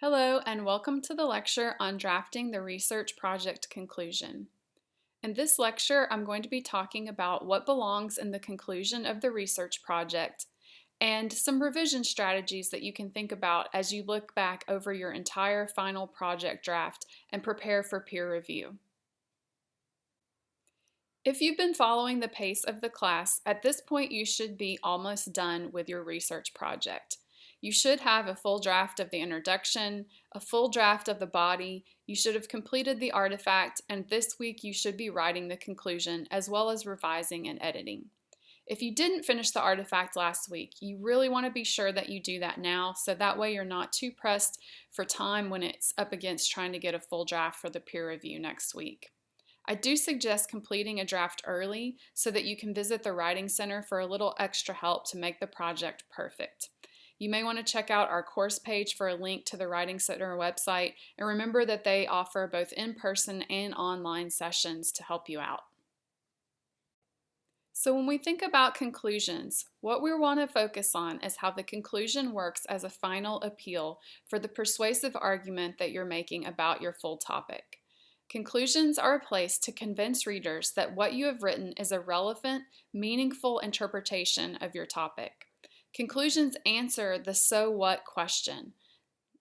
Hello, and welcome to the lecture on drafting the research project conclusion. In this lecture, I'm going to be talking about what belongs in the conclusion of the research project and some revision strategies that you can think about as you look back over your entire final project draft and prepare for peer review. If you've been following the pace of the class, at this point you should be almost done with your research project. You should have a full draft of the introduction, a full draft of the body, you should have completed the artifact, and this week you should be writing the conclusion as well as revising and editing. If you didn't finish the artifact last week, you really want to be sure that you do that now so that way you're not too pressed for time when it's up against trying to get a full draft for the peer review next week. I do suggest completing a draft early so that you can visit the Writing Center for a little extra help to make the project perfect. You may want to check out our course page for a link to the Writing Center website, and remember that they offer both in-person and online sessions to help you out. So when we think about conclusions, what we want to focus on is how the conclusion works as a final appeal for the persuasive argument that you're making about your full topic. Conclusions are a place to convince readers that what you have written is a relevant, meaningful interpretation of your topic. Conclusions answer the so what question.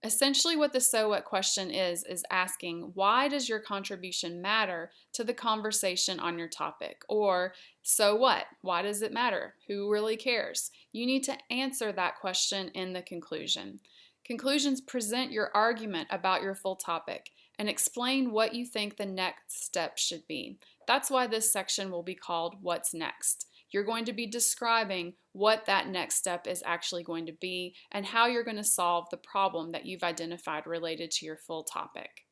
Essentially what the so what question is asking, why does your contribution matter to the conversation on your topic? Or, so what? Why does it matter? Who really cares? You need to answer that question in the conclusion. Conclusions present your argument about your full topic and explain what you think the next step should be. That's why this section will be called What's Next. You're going to be describing what that next step is actually going to be and how you're going to solve the problem that you've identified related to your full topic.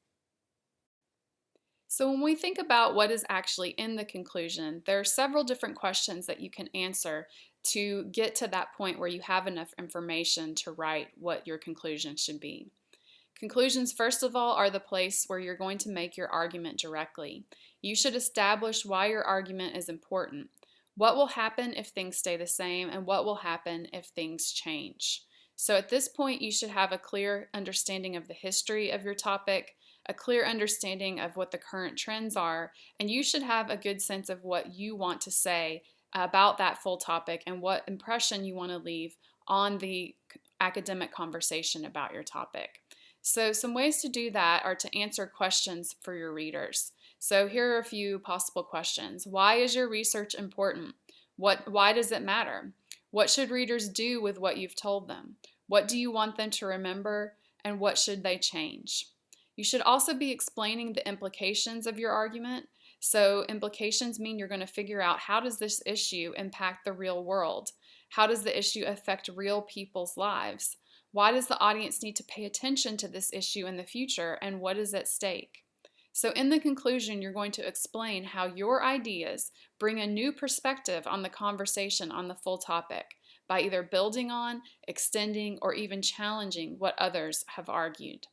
So when we think about what is actually in the conclusion, there are several different questions that you can answer to get to that point where you have enough information to write what your conclusion should be. Conclusions, first of all, are the place where you're going to make your argument directly. You should establish why your argument is important. What will happen if things stay the same, and what will happen if things change? So at this point, you should have a clear understanding of the history of your topic, a clear understanding of what the current trends are, and you should have a good sense of what you want to say about that full topic and what impression you want to leave on the academic conversation about your topic. So some ways to do that are to answer questions for your readers. So here are a few possible questions. Why is your research important? Why does it matter? What should readers do with what you've told them? What do you want them to remember? And what should they change? You should also be explaining the implications of your argument. So implications mean you're going to figure out, how does this issue impact the real world? How does the issue affect real people's lives? Why does the audience need to pay attention to this issue in the future, and what is at stake? So in the conclusion, you're going to explain how your ideas bring a new perspective on the conversation on the full topic by either building on, extending, or even challenging what others have argued.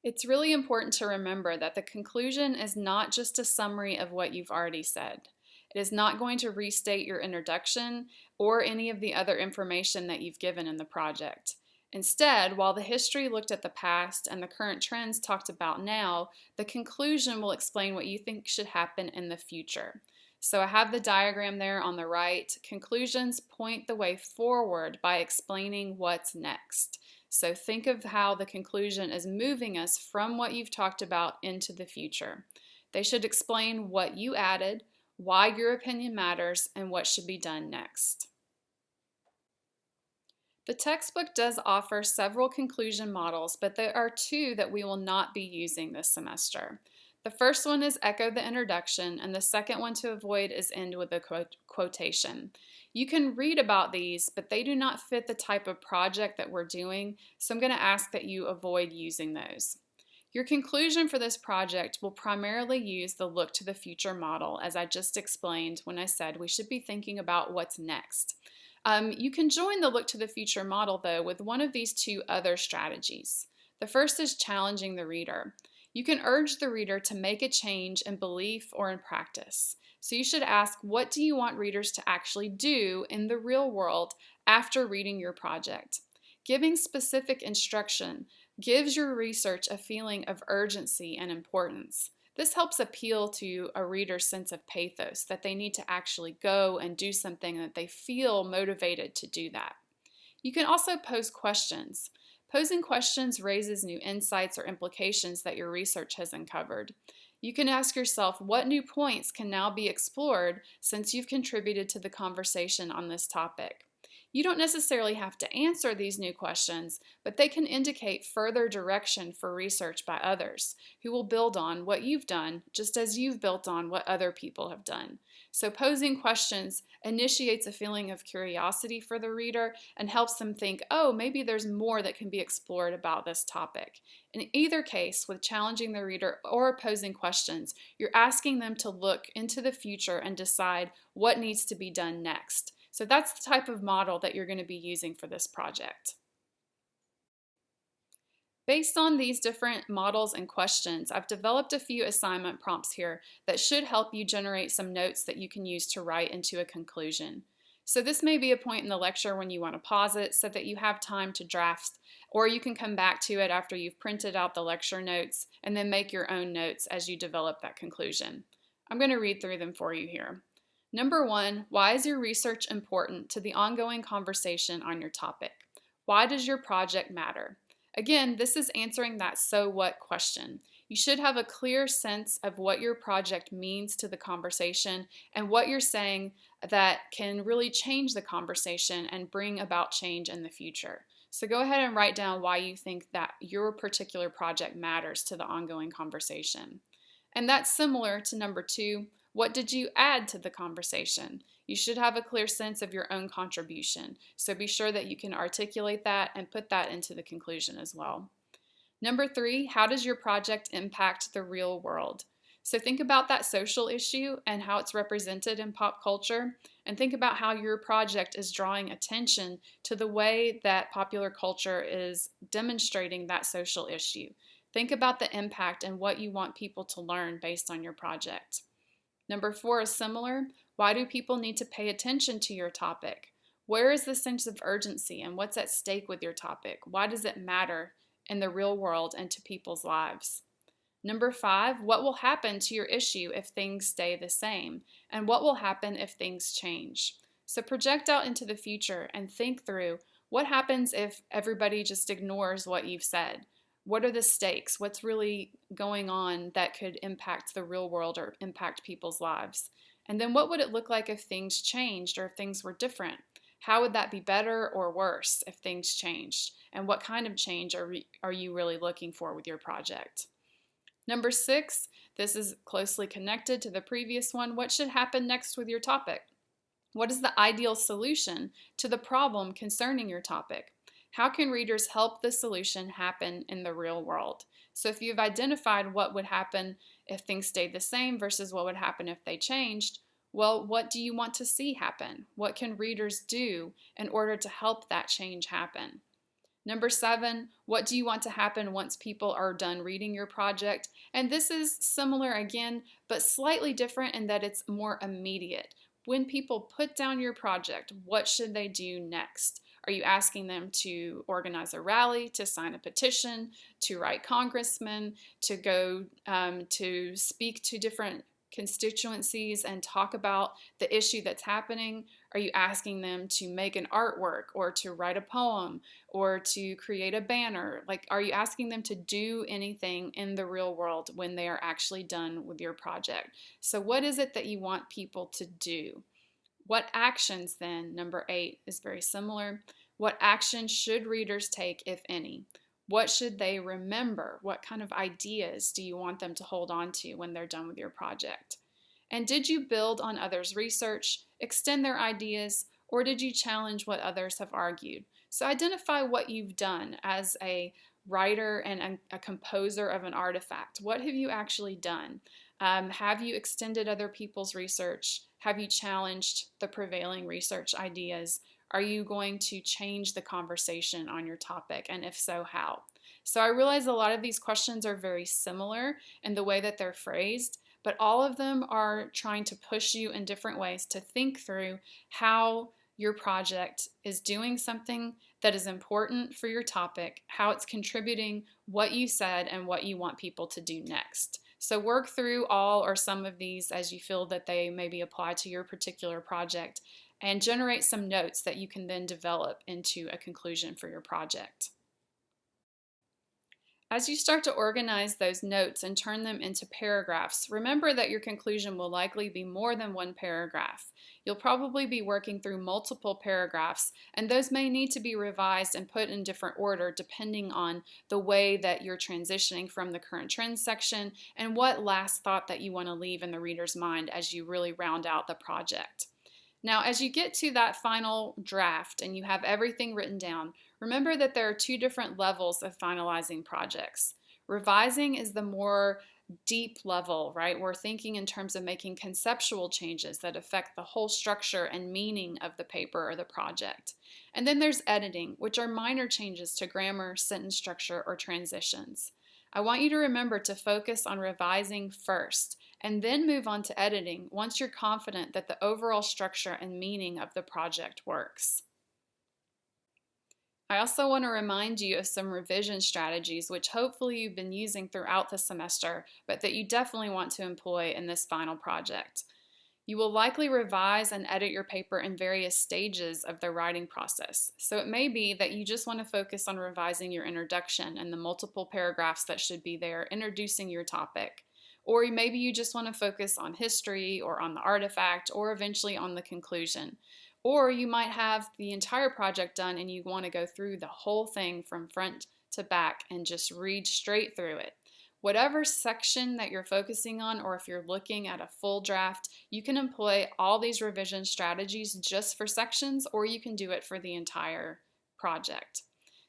It's really important to remember that the conclusion is not just a summary of what you've already said. It is not going to restate your introduction or any of the other information that you've given in the project. Instead, while the history looked at the past and the current trends talked about now, the conclusion will explain what you think should happen in the future. So I have the diagram there on the right. Conclusions point the way forward by explaining what's next. So think of how the conclusion is moving us from what you've talked about into the future. They should explain what you added, why your opinion matters, and what should be done next. The textbook does offer several conclusion models, but there are two that we will not be using this semester. The first one is echo the introduction, and the second one to avoid is end with a quotation. You can read about these, but they do not fit the type of project that we're doing, so I'm going to ask that you avoid using those. Your conclusion for this project will primarily use the look to the future model, as I just explained when I said we should be thinking about what's next. You can join the look to the future model, though, with one of these two other strategies. The first is challenging the reader. You can urge the reader to make a change in belief or in practice. So you should ask, what do you want readers to actually do in the real world after reading your project? Giving specific instruction gives your research a feeling of urgency and importance. This helps appeal to a reader's sense of pathos, that they need to actually go and do something, that they feel motivated to do that. You can also pose questions. Posing questions raises new insights or implications that your research has uncovered. You can ask yourself, what new points can now be explored since you've contributed to the conversation on this topic? You don't necessarily have to answer these new questions, but they can indicate further direction for research by others who will build on what you've done, just as you've built on what other people have done. So posing questions initiates a feeling of curiosity for the reader and helps them think, oh, maybe there's more that can be explored about this topic. In either case, with challenging the reader or posing questions, you're asking them to look into the future and decide what needs to be done next. So that's the type of model that you're going to be using for this project. Based on these different models and questions, I've developed a few assignment prompts here that should help you generate some notes that you can use to write into a conclusion. So this may be a point in the lecture when you want to pause it so that you have time to draft, or you can come back to it after you've printed out the lecture notes and then make your own notes as you develop that conclusion. I'm going to read through them for you here. Number 1, why is your research important to the ongoing conversation on your topic? Why does your project matter? Again, this is answering that so what question. You should have a clear sense of what your project means to the conversation and what you're saying that can really change the conversation and bring about change in the future. So go ahead and write down why you think that your particular project matters to the ongoing conversation. And that's similar to number 2. What did you add to the conversation? You should have a clear sense of your own contribution, so be sure that you can articulate that and put that into the conclusion as well. Number 3, how does your project impact the real world? So think about that social issue and how it's represented in pop culture, and think about how your project is drawing attention to the way that popular culture is demonstrating that social issue. Think about the impact and what you want people to learn based on your project. Number 4 is similar. Why do people need to pay attention to your topic? Where is the sense of urgency and what's at stake with your topic? Why does it matter in the real world and to people's lives? Number 5, what will happen to your issue if things stay the same? And what will happen if things change? So project out into the future and think through what happens if everybody just ignores what you've said. What are the stakes? What's really going on that could impact the real world or impact people's lives? And then what would it look like if things changed or if things were different? How would that be better or worse if things changed? And what kind of change are you really looking for with your project? Number 6, this is closely connected to the previous one. What should happen next with your topic? What is the ideal solution to the problem concerning your topic? How can readers help the solution happen in the real world? So if you've identified what would happen if things stayed the same versus what would happen if they changed, well, what do you want to see happen? What can readers do in order to help that change happen? Number 7, what do you want to happen once people are done reading your project? And this is similar again, but slightly different in that it's more immediate. When people put down your project, what should they do next? Are you asking them to organize a rally, to sign a petition, to write congressmen, to go to speak to different constituencies and talk about the issue that's happening? Are you asking them to make an artwork or to write a poem or to create a banner? Like, are you asking them to do anything in the real world when they are actually done with your project? So what is it that you want people to do? What actions then, number 8, is very similar. What actions should readers take, if any? What should they remember? What kind of ideas do you want them to hold on to when they're done with your project? And did you build on others' research, extend their ideas, or did you challenge what others have argued? So identify what you've done as a writer and a composer of an artifact. What have you actually done? Have you extended other people's research? Have you challenged the prevailing research ideas? Are you going to change the conversation on your topic? And if so, how? So I realize a lot of these questions are very similar in the way that they're phrased, but all of them are trying to push you in different ways to think through how your project is doing something that is important for your topic, how it's contributing, what you said, and what you want people to do next. So work through all or some of these as you feel that they maybe apply to your particular project, and generate some notes that you can then develop into a conclusion for your project. As you start to organize those notes and turn them into paragraphs, remember that your conclusion will likely be more than one paragraph. You'll probably be working through multiple paragraphs, and those may need to be revised and put in different order depending on the way that you're transitioning from the current trends section and what last thought that you want to leave in the reader's mind as you really round out the project. Now, as you get to that final draft and you have everything written down, remember that there are two different levels of finalizing projects. Revising is the more deep level, right? We're thinking in terms of making conceptual changes that affect the whole structure and meaning of the paper or the project. And then there's editing, which are minor changes to grammar, sentence structure, or transitions. I want you to remember to focus on revising first and then move on to editing once you're confident that the overall structure and meaning of the project works. I also want to remind you of some revision strategies which hopefully you've been using throughout the semester, but that you definitely want to employ in this final project. You will likely revise and edit your paper in various stages of the writing process. So it may be that you just want to focus on revising your introduction and the multiple paragraphs that should be there introducing your topic. Or maybe you just want to focus on history or on the artifact or eventually on the conclusion. Or you might have the entire project done and you want to go through the whole thing from front to back and just read straight through it. Whatever section that you're focusing on, or if you're looking at a full draft, you can employ all these revision strategies just for sections, or you can do it for the entire project.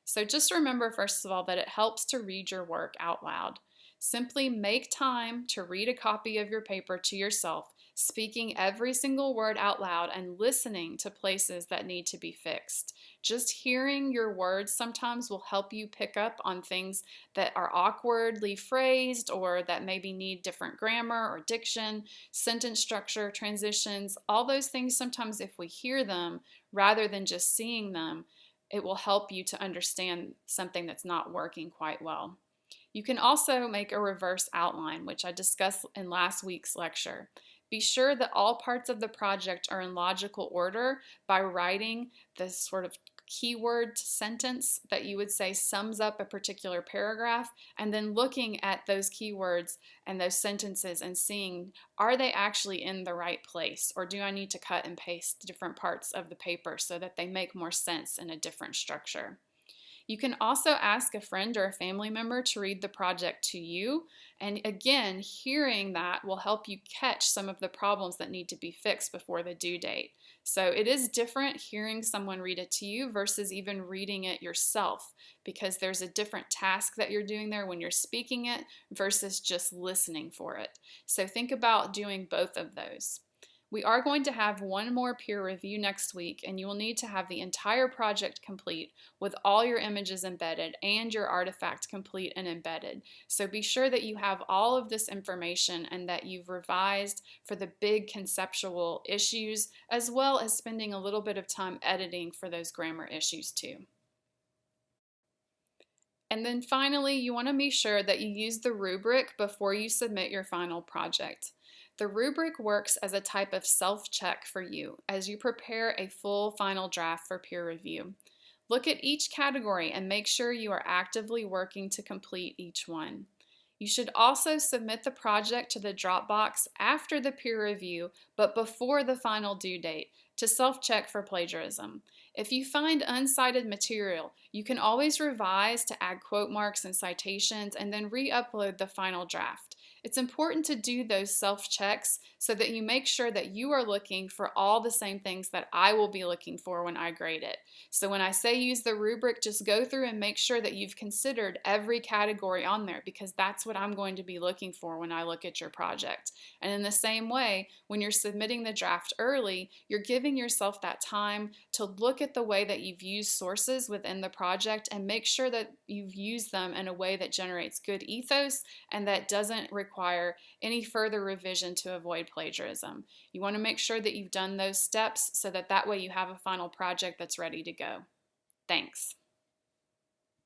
So just remember, first of all, that it helps to read your work out loud. Simply make time to read a copy of your paper to yourself, speaking every single word out loud and listening to places that need to be fixed. Just hearing your words sometimes will help you pick up on things that are awkwardly phrased or that maybe need different grammar or diction, sentence structure, transitions, all those things. Sometimes if we hear them rather than just seeing them, it will help you to understand something that's not working quite well. You can also make a reverse outline, which I discussed in last week's lecture. Be sure that all parts of the project are in logical order by writing this sort of keyword sentence that you would say sums up a particular paragraph, and then looking at those keywords and those sentences and seeing, are they actually in the right place, or do I need to cut and paste different parts of the paper so that they make more sense in a different structure? You can also ask a friend or a family member to read the project to you, and again, hearing that will help you catch some of the problems that need to be fixed before the due date. So it is different hearing someone read it to you versus even reading it yourself, because there's a different task that you're doing there when you're speaking it versus just listening for it. So think about doing both of those. We are going to have one more peer review next week, and you will need to have the entire project complete with all your images embedded and your artifact complete and embedded. So be sure that you have all of this information and that you've revised for the big conceptual issues, as well as spending a little bit of time editing for those grammar issues too. And then finally, you want to be sure that you use the rubric before you submit your final project. The rubric works as a type of self-check for you as you prepare a full final draft for peer review. Look at each category and make sure you are actively working to complete each one. You should also submit the project to the Dropbox after the peer review, but before the final due date, to self-check for plagiarism. If you find uncited material, you can always revise to add quote marks and citations and then re-upload the final draft. It's important to do those self-checks so that you make sure that you are looking for all the same things that I will be looking for when I grade it. So when I say use the rubric, just go through and make sure that you've considered every category on there, because that's what I'm going to be looking for when I look at your project. And in the same way, when you're submitting the draft early, you're giving yourself that time to look at the way that you've used sources within the project and make sure that you've used them in a way that generates good ethos and that doesn't require any further revision to avoid plagiarism. You want to make sure that you've done those steps so that way you have a final project that's ready to go. Thanks.